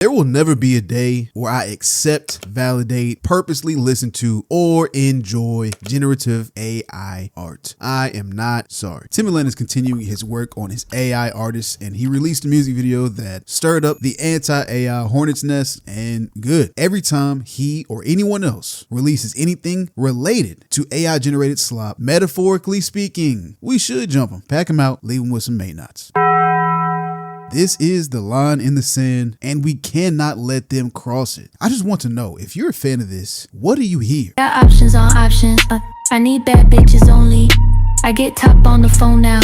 There will never be a day where I accept, validate, purposely listen to, or enjoy generative AI art. I am not sorry. Timbaland is continuing his work on his AI artists, and he released a music video that stirred up the anti-AI hornet's nest, and good. Every time he or anyone else releases anything related to AI generated slop, metaphorically speaking, we should jump him, pack him out, leave him with some may nots. This is the line in the sand, and we cannot let them cross it. I just want to know, if you're a fan of this, what do you hear? Got options on options, I need bad bitches only. I get top on the phone now.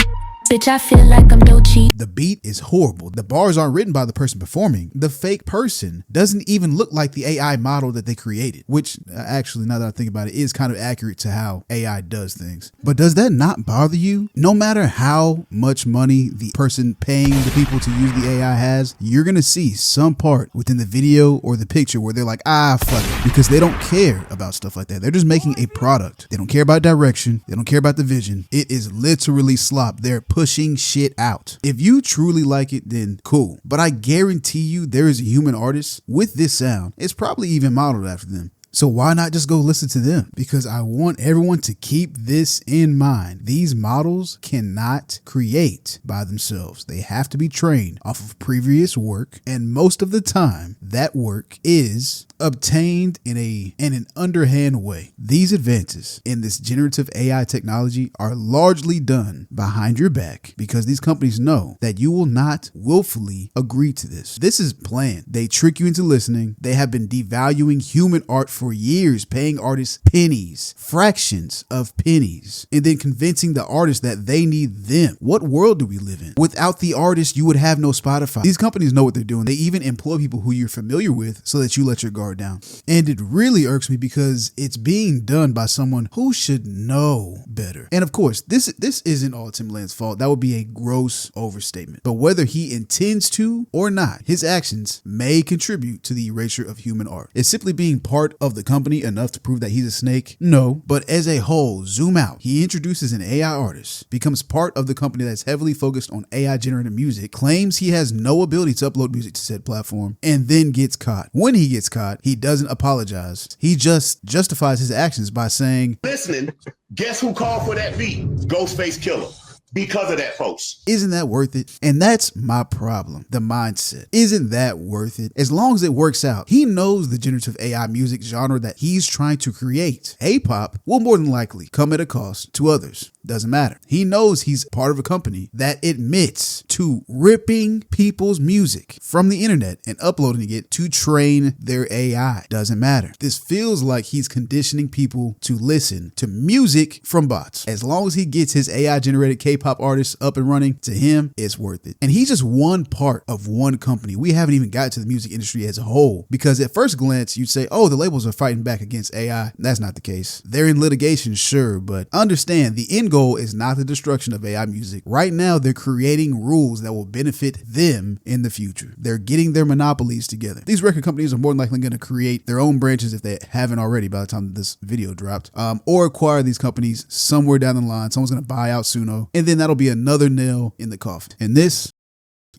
Bitch, I feel like I'm Doechii. The beat is horrible. The bars aren't written by the person performing. The fake person doesn't even look like the AI model that they created, which actually, now that I think about it, is kind of accurate to how AI does things. But does that not bother you? No matter how much money the person paying the people to use the AI has, you're going to see some part within the video or the picture where they're like, fuck it, because they don't care about stuff like that. They're just making a product. They don't care about direction. They don't care about the vision. It is literally slop. They're pushing shit out. If you truly like it, then cool. But I guarantee you there is a human artist with this sound. It's probably even modeled after them. So why not just go listen to them? Because I want everyone to keep this in mind. These models cannot create by themselves. They have to be trained off of previous work. And most of the time, that work is obtained in an underhand way. These advances in this generative AI technology are largely done behind your back because these companies know that you will not willfully agree to this. This is planned. They trick you into listening. They have been devaluing human art for years, paying artists pennies, fractions of pennies, and then convincing the artists that they need them. What world do we live in? Without the artist, you would have no Spotify. These companies know what they're doing. They even employ people who you're familiar with so that you let your guard down. And it really irks me because it's being done by someone who should know better. And of course, this isn't all Timbaland's fault. That would be a gross overstatement. But whether he intends to or not, his actions may contribute to the erasure of human art. Is simply being part of the company enough to prove that he's a snake? No. But as a whole, zoom out. He introduces an AI artist, becomes part of the company that's heavily focused on AI generated music, claims he has no ability to upload music to said platform, and then gets caught. When he gets caught, he doesn't apologize. He just justifies his actions by saying, listening, guess who called for that beat? Ghostface Killer. Because of that post. Isn't that worth it? And that's my problem. The mindset. Isn't that worth it? As long as it works out. He knows the generative AI music genre that he's trying to create. Hip-hop will more than likely come at a cost to others. Doesn't matter. He knows he's part of a company that admits to ripping people's music from the internet and uploading it to train their AI. Doesn't matter. This feels like he's conditioning people to listen to music from bots. As long as he gets his AI generated K-pop artists up and running, to him, it's worth it. And he's just one part of one company. We haven't even got to the music industry as a whole, because at first glance, you'd say, oh, the labels are fighting back against AI. That's not the case. They're in litigation, sure, but understand the end goal is not the destruction of AI music. Right now, they're creating rules that will benefit them in the future. They're getting their monopolies together. These record companies are more than likely going to create their own branches if they haven't already by the time this video dropped, or acquire these companies somewhere down the line. Someone's going to buy out Suno, and then that'll be another nail in the coffin. And this,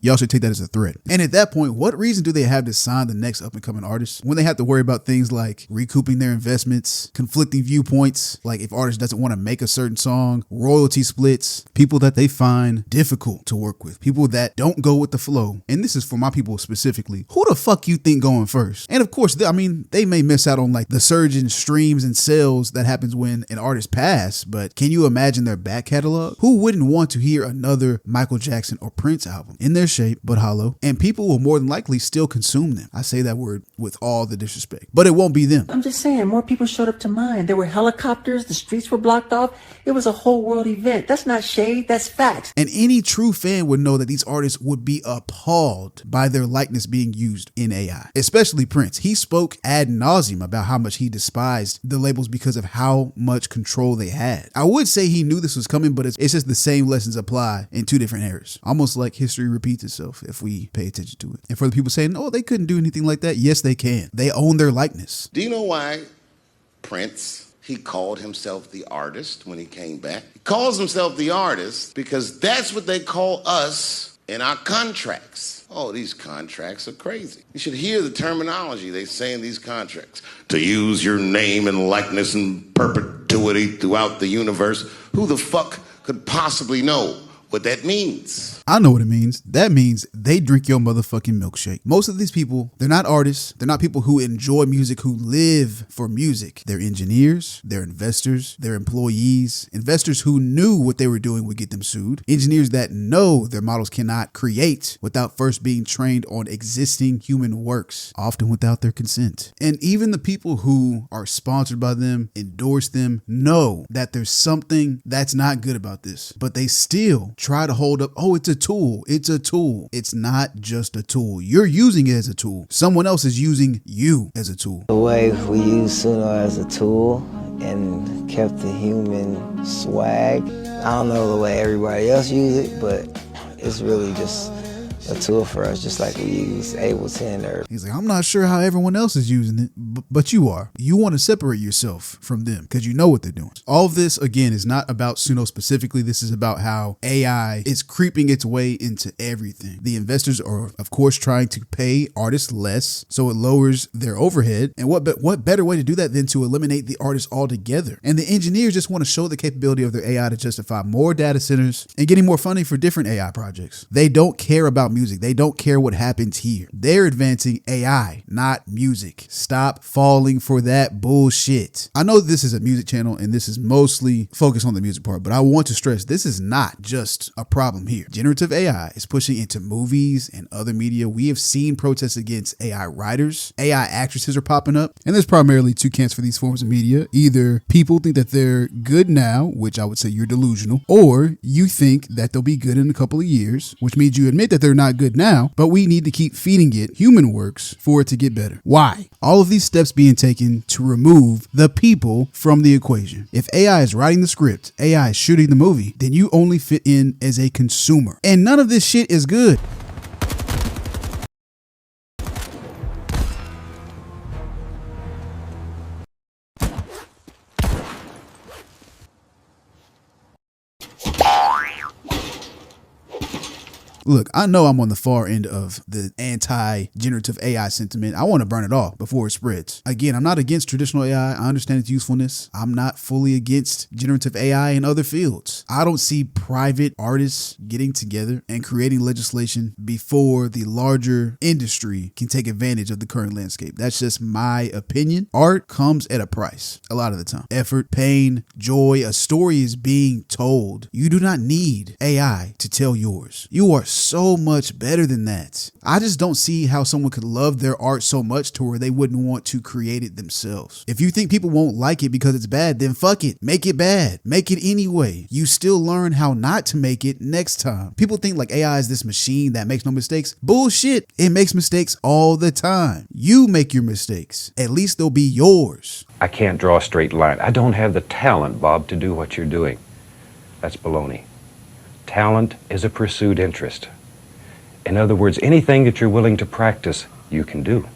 y'all should take that as a threat. And at that point, what reason do they have to sign the next up and coming artist when they have to worry about things like recouping their investments, conflicting viewpoints, like if artist doesn't want to make a certain song, royalty splits, people that they find difficult to work with, people that don't go with the flow. And this is for my people specifically. Who the fuck you think going first? And of course, they may miss out on like the surge in streams and sales that happens when an artist passes, but can you imagine their back catalog? Who wouldn't want to hear another Michael Jackson or Prince album in their shape but hollow, and people will more than likely still consume them? I say that word with all the disrespect, but it won't be them. I'm just saying, more people showed up to mine. There were helicopters, the streets were blocked off. It was a whole world event. That's not shade, that's facts. And any true fan would know that these artists would be appalled by their likeness being used in AI, especially Prince. He spoke ad nauseum about how much he despised the labels because of how much control they had. I would say he knew this was coming, but it's just the same lessons apply in two different eras, almost like history repeats itself if we pay attention to it. And for the people saying, oh, they couldn't do anything like that, yes, they can. They own their likeness. Do you know why Prince, he called himself the artist when he came back? He calls himself the artist because that's what they call us in our contracts. Oh, these contracts are crazy. You should hear the terminology they say in these contracts. To use your name and likeness in perpetuity throughout the universe. Who the fuck could possibly know what that means? I know what it means. That means they drink your motherfucking milkshake. Most of these people, they're not artists. They're not people who enjoy music, who live for music. They're engineers, they're investors, they're employees, investors who knew what they were doing would get them sued, engineers that know their models cannot create without first being trained on existing human works, often without their consent. And even the people who are sponsored by them, endorse them, know that there's something that's not good about this, but they still try to hold up, oh, it's a tool. It's a tool. It's not just a tool. You're using it as a tool. Someone else is using you as a tool. The way we use Suno as a tool and kept the human swag. I don't know the way everybody else uses it, but it's really just a tool for us, just like we use Ableton. Or he's like, I'm not sure how everyone else is using it, but you are. You want to separate yourself from them because you know what they're doing. All of this, again, is not about Suno specifically. This is about how AI is creeping its way into everything. The investors are, of course, trying to pay artists less, so it lowers their overhead. And what better way to do that than to eliminate the artists altogether? And the engineers just want to show the capability of their AI to justify more data centers and getting more funding for different AI projects. They don't care about music. They don't care what happens here. They're advancing AI, not music. Stop falling for that bullshit. I know this is a music channel and this is mostly focused on the music part, but I want to stress this is not just a problem here. Generative AI is pushing into movies and other media. We have seen protests against AI writers. AI actresses are popping up, and there's primarily two camps for these forms of media. Either people think that they're good now, which I would say you're delusional, or you think that they'll be good in a couple of years, which means you admit that they're not good now, but we need to keep feeding it human works for it to get better. Why? All of these steps being taken to remove the people from the equation. If AI is writing the script, AI is shooting the movie, then you only fit in as a consumer. And none of this shit is good. Look, I know I'm on the far end of the anti-generative AI sentiment. I want to burn it off before it spreads. Again, I'm not against traditional AI. I understand its usefulness. I'm not fully against generative AI in other fields. I don't see private artists getting together and creating legislation before the larger industry can take advantage of the current landscape. That's just my opinion. Art comes at a price a lot of the time. Effort, pain, joy, a story is being told. You do not need AI to tell yours. You are so much better than that. I just don't see how someone could love their art so much to where they wouldn't want to create it themselves. If you think people won't like it because it's bad, then fuck it. Make it bad. Make it anyway. You still learn how not to make it next time. People think like AI is this machine that makes no mistakes. Bullshit. It makes mistakes all the time. You make your mistakes. At least they'll be yours. I can't draw a straight line. I don't have the talent, Bob, to do what you're doing. That's baloney. Talent is a pursued interest. In other words, anything that you're willing to practice, you can do.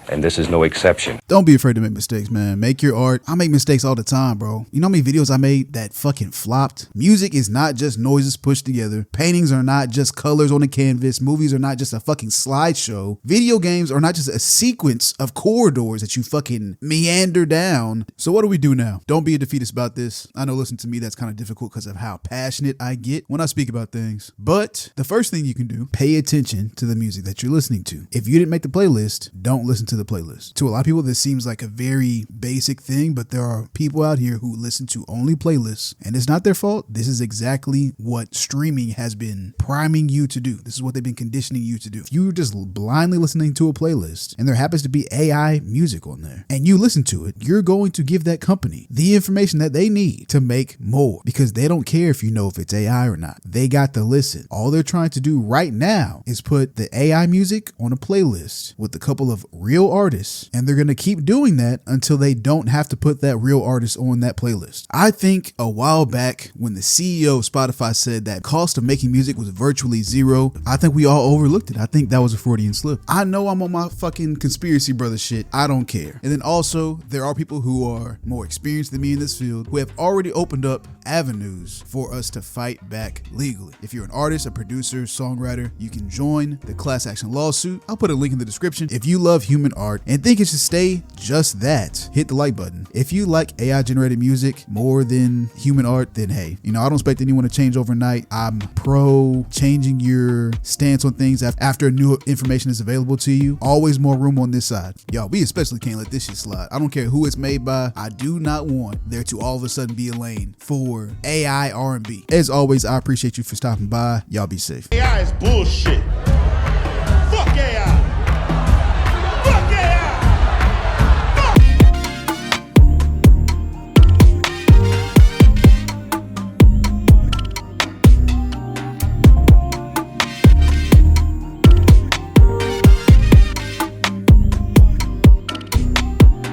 And this is no exception. Don't be afraid to make mistakes, man. Make your art. I make mistakes all the time, bro. You know how many videos I made that fucking flopped? Music is not just noises pushed together. Paintings are not just colors on a canvas. Movies are not just a fucking slideshow. Video games are not just a sequence of corridors that you fucking meander down. So what do we do now? Don't be a defeatist about this. I know, listen to me, that's kind of difficult because of how passionate I get when I speak about things. But the first thing you can do, pay attention to the music that you're listening to. If you didn't make the playlist, don't listen to the playlist. To a lot of people, this seems like a very basic thing, but there are people out here who listen to only playlists, and it's not their fault. This is exactly what streaming has been priming you to do. This is what they've been conditioning you to do. If you're just blindly listening to a playlist and there happens to be AI music on there and you listen to it, you're going to give that company the information that they need to make more, because they don't care if you know if it's AI or not. They got to listen. All they're trying to do right now is put the AI music on a playlist with a couple of real real artists, and they're going to keep doing that until they don't have to put that real artist on that playlist. I think a while back when the CEO of Spotify said that cost of making music was virtually zero, I think we all overlooked it. I think that was a Freudian slip. I know I'm on my fucking conspiracy brother shit. I don't care. And then also, there are people who are more experienced than me in this field who have already opened up avenues for us to fight back legally. If you're an artist, a producer, songwriter, you can join the class action lawsuit. I'll put a link in the description. If you love human art and think it should stay just that, hit the like button. If you like AI generated music more than human art, then hey, I don't expect anyone to change overnight. I'm pro changing your stance on things after new information is available to you. Always more room on this side. Y'all, we especially can't let this shit slide. I don't care who it's made by. I do not want there to all of a sudden be a lane for AI R&B. As always, I appreciate you for stopping by. Y'all be safe. AI is bullshit.